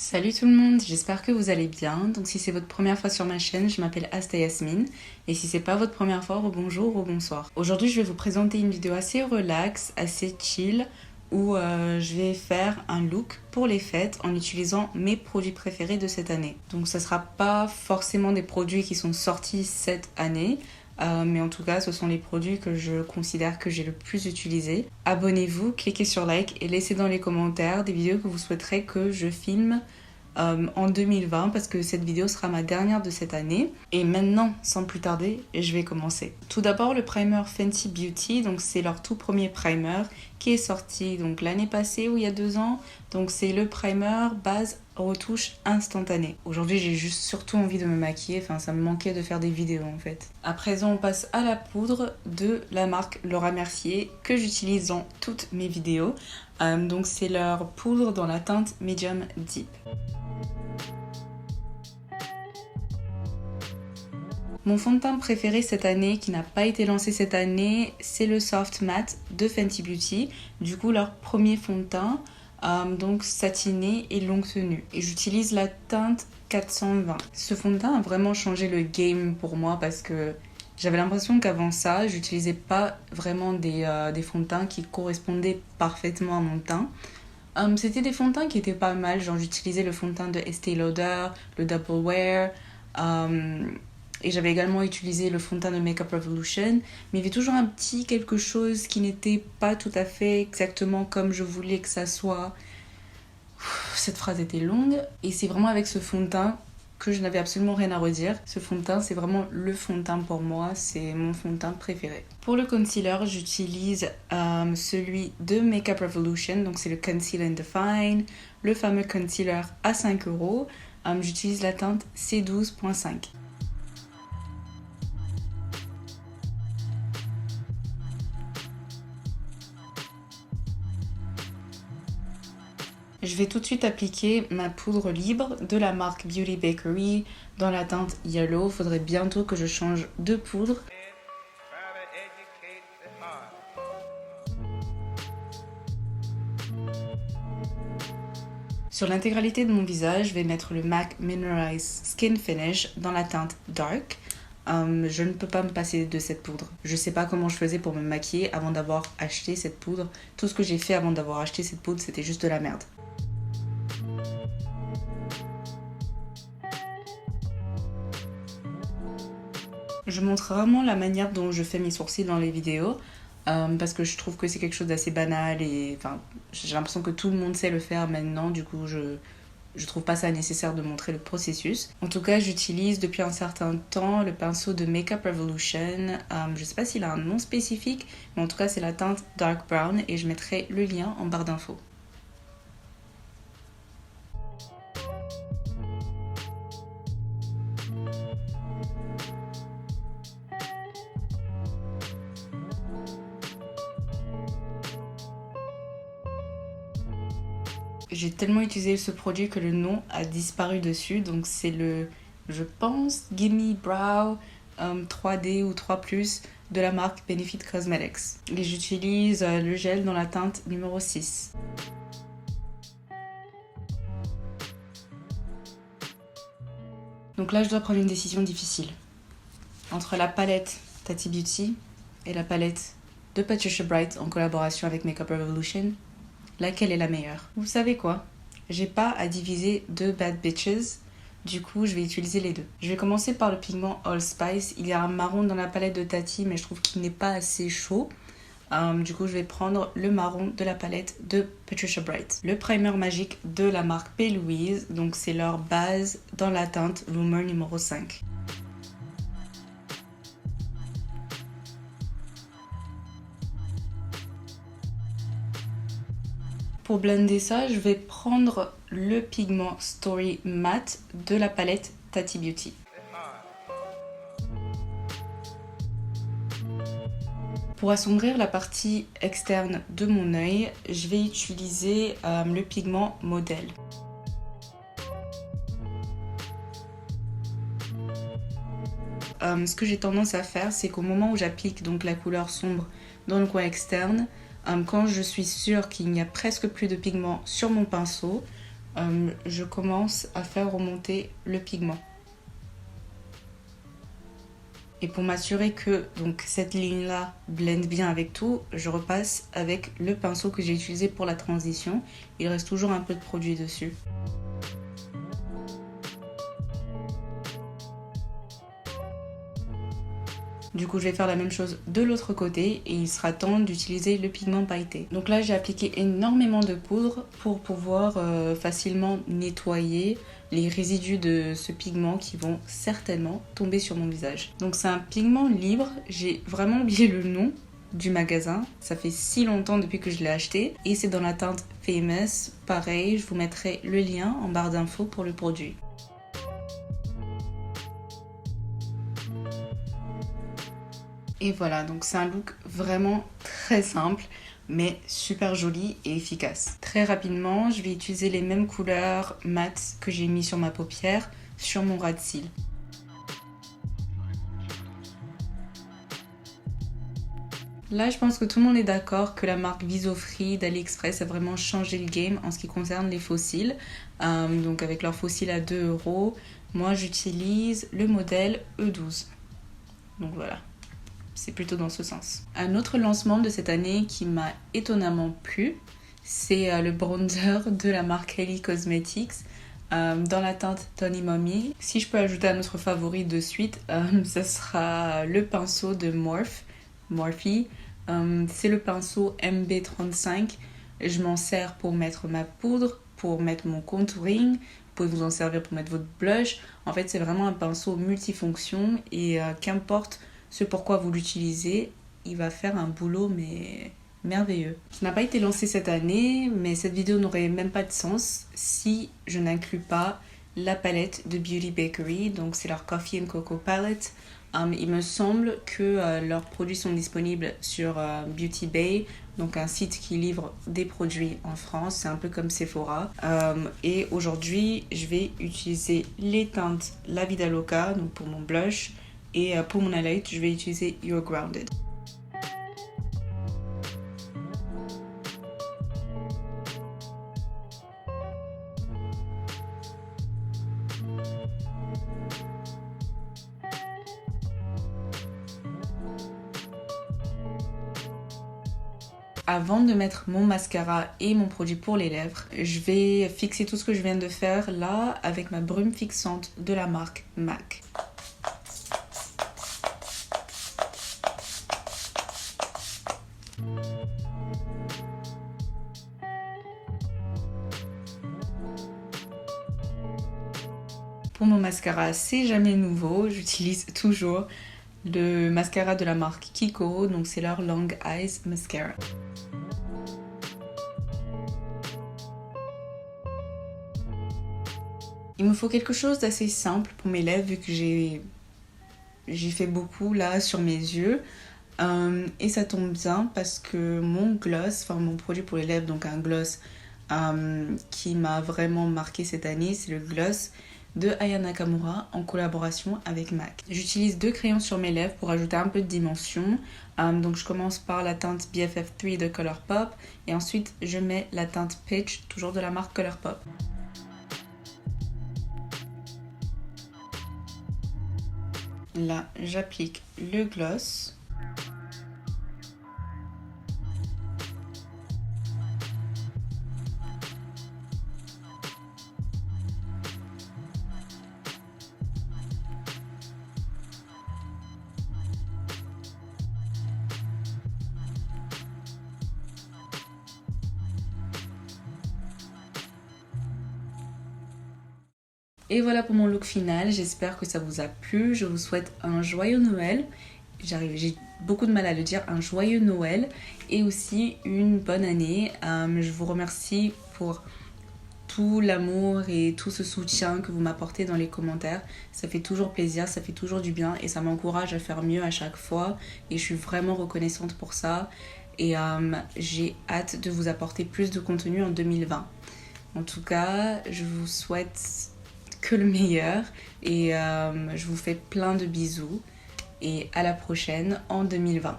Salut tout le monde, j'espère que vous allez bien. Donc si c'est votre première fois sur ma chaîne, je m'appelle Asta Yasmine. Et si c'est pas votre première fois, bonjour ou bonsoir. Aujourd'hui, je vais vous présenter une vidéo assez relax, assez chill, où je vais faire un look pour les fêtes en utilisant mes produits préférés de cette année. Donc ça sera pas forcément des produits qui sont sortis cette année, mais en tout cas, ce sont les produits que je considère que j'ai le plus utilisés. Abonnez-vous, cliquez sur like et laissez dans les commentaires des vidéos que vous souhaiterez que je filme en 2020 parce que cette vidéo sera ma dernière de cette année. Et maintenant, sans plus tarder, je vais commencer. Tout d'abord, le primer Fenty Beauty, donc c'est leur tout premier primer qui est sorti donc l'année passée ou il y a 2 ans. Donc c'est le primer base retouche instantanée. Aujourd'hui, j'ai juste surtout envie de me maquiller, enfin ça me manquait de faire des vidéos en fait. À présent, on passe à la poudre de la marque Laura Mercier que j'utilise dans toutes mes vidéos. Donc c'est leur poudre dans la teinte Medium Deep. Mon fond de teint préféré cette année, qui n'a pas été lancé cette année, c'est le Soft Matte de Fenty Beauty. Du coup, leur premier fond de teint, donc satiné et longue tenue. Et j'utilise la teinte 420. Ce fond de teint a vraiment changé le game pour moi parce que j'avais l'impression qu'avant ça, j'utilisais pas vraiment des fonds de teint qui correspondaient parfaitement à mon teint. C'était des fonds de teint qui étaient pas mal, genre j'utilisais le fond de teint de Estée Lauder, le Double Wear, et j'avais également utilisé le fond de teint de Makeup Revolution, mais il y avait toujours un petit quelque chose qui n'était pas tout à fait exactement comme je voulais que ça soit. Cette phrase était longue, et c'est vraiment avec ce fond de teint que je n'avais absolument rien à redire. Ce fond de teint, c'est vraiment le fond de teint pour moi, c'est mon fond de teint préféré. Pour le concealer, j'utilise celui de Makeup Revolution, donc c'est le Conceal and Define, le fameux concealer à 5€. J'utilise la teinte C12.5. Je vais tout de suite appliquer ma poudre libre de la marque Beauty Bakery dans la teinte Yellow. Faudrait bientôt que je change de poudre. Sur l'intégralité de mon visage, je vais mettre le MAC Mineralized Skin Finish dans la teinte Dark. Je ne peux pas me passer de cette poudre. Je sais pas comment je faisais pour me maquiller avant d'avoir acheté cette poudre. Tout ce que j'ai fait avant d'avoir acheté cette poudre, c'était juste de la merde. Je montre rarement la manière dont je fais mes sourcils dans les vidéos parce que je trouve que c'est quelque chose d'assez banal et enfin, j'ai l'impression que tout le monde sait le faire maintenant, du coup je trouve pas ça nécessaire de montrer le processus. En tout cas, j'utilise depuis un certain temps le pinceau de Makeup Revolution. Je sais pas s'il a un nom spécifique, mais en tout cas c'est la teinte Dark Brown et je mettrai le lien en barre d'infos. J'ai tellement utilisé ce produit que le nom a disparu dessus. Donc c'est le, je pense, Gimme Brow 3D ou 3+, de la marque Benefit Cosmetics. Et j'utilise le gel dans la teinte numéro 6. Donc là, je dois prendre une décision difficile. Entre la palette Tati Beauty et la palette de Patricia Bright en collaboration avec Makeup Revolution, laquelle est la meilleure? Vous savez quoi? J'ai pas à diviser deux bad bitches, du coup je vais utiliser les deux. Je vais commencer par le pigment Allspice. Il y a un marron dans la palette de Tati, mais je trouve qu'il n'est pas assez chaud. Du coup je vais prendre le marron de la palette de Patricia Bright. Le primer magique de la marque P. Louise, donc c'est leur base dans la teinte Rumor numéro 5. Pour blender ça, je vais prendre le pigment Story Matte de la palette Tati Beauty. Pour assombrir la partie externe de mon œil, je vais utiliser le pigment Model. Ce que j'ai tendance à faire, c'est qu'au moment où j'applique donc la couleur sombre dans le coin externe, quand je suis sûre qu'il n'y a presque plus de pigment sur mon pinceau, je commence à faire remonter le pigment. Et pour m'assurer que donc, cette ligne-là blende bien avec tout, je repasse avec le pinceau que j'ai utilisé pour la transition. Il reste toujours un peu de produit dessus. Du coup, je vais faire la même chose de l'autre côté et il sera temps d'utiliser le pigment pailleté. Donc là, j'ai appliqué énormément de poudre pour pouvoir facilement nettoyer les résidus de ce pigment qui vont certainement tomber sur mon visage. Donc c'est un pigment libre, j'ai vraiment oublié le nom du magasin, ça fait si longtemps depuis que je l'ai acheté et c'est dans la teinte Famous. Pareil, je vous mettrai le lien en barre d'infos pour le produit. Et voilà, donc c'est un look vraiment très simple, mais super joli et efficace. Très rapidement, je vais utiliser les mêmes couleurs mat que j'ai mis sur ma paupière, sur mon ras de cils. Là, je pense que tout le monde est d'accord que la marque Visofree d'AliExpress a vraiment changé le game en ce qui concerne les faux cils. Donc avec leurs faux cils à 2 €, moi j'utilise le modèle E12. Donc voilà. C'est plutôt dans ce sens. Un autre lancement de cette année qui m'a étonnamment plu, c'est le bronzer de la marque Kylie Cosmetics dans la teinte Tony Mommy. Si je peux ajouter un autre favori de suite, ce sera le pinceau de Morphe. C'est le pinceau MB35. Je m'en sers pour mettre ma poudre, pour mettre mon contouring. Vous pouvez vous en servir pour mettre votre blush. En fait, c'est vraiment un pinceau multifonction et qu'importe ce pourquoi vous l'utilisez, il va faire un boulot mais merveilleux. Ça n'a pas été lancé cette année, mais cette vidéo n'aurait même pas de sens si je n'inclus pas la palette de Beauty Bakery, donc c'est leur Coffee and Cocoa Palette. Il me semble que leurs produits sont disponibles sur Beauty Bay, donc un site qui livre des produits en France, c'est un peu comme Sephora. Et aujourd'hui, je vais utiliser les teintes La Vida Loca, donc pour mon blush, et pour mon highlight, je vais utiliser You're Grounded. Avant de mettre mon mascara et mon produit pour les lèvres, je vais fixer tout ce que je viens de faire là avec ma brume fixante de la marque MAC. Pour mon mascara, c'est jamais nouveau, j'utilise toujours le mascara de la marque Kiko, donc c'est leur Long Eyes Mascara. Il me faut quelque chose d'assez simple pour mes lèvres vu que j'ai fait beaucoup là sur mes yeux. Et ça tombe bien parce que mon gloss, enfin mon produit pour les lèvres, donc un gloss qui m'a vraiment marqué cette année, c'est le gloss de Aya Nakamura en collaboration avec MAC. J'utilise 2 crayons sur mes lèvres pour ajouter un peu de dimension. Donc je commence par la teinte BFF3 de Colourpop et ensuite je mets la teinte Peach, toujours de la marque Colourpop. Là, j'applique le gloss. Et voilà pour mon look final, j'espère que ça vous a plu, je vous souhaite un joyeux Noël, j'ai beaucoup de mal à le dire, un joyeux Noël et aussi une bonne année. Je vous remercie pour tout l'amour et tout ce soutien que vous m'apportez dans les commentaires, ça fait toujours plaisir, ça fait toujours du bien et ça m'encourage à faire mieux à chaque fois et je suis vraiment reconnaissante pour ça et j'ai hâte de vous apporter plus de contenu en 2020. En tout cas, je vous souhaite que le meilleur et je vous fais plein de bisous et à la prochaine en 2020.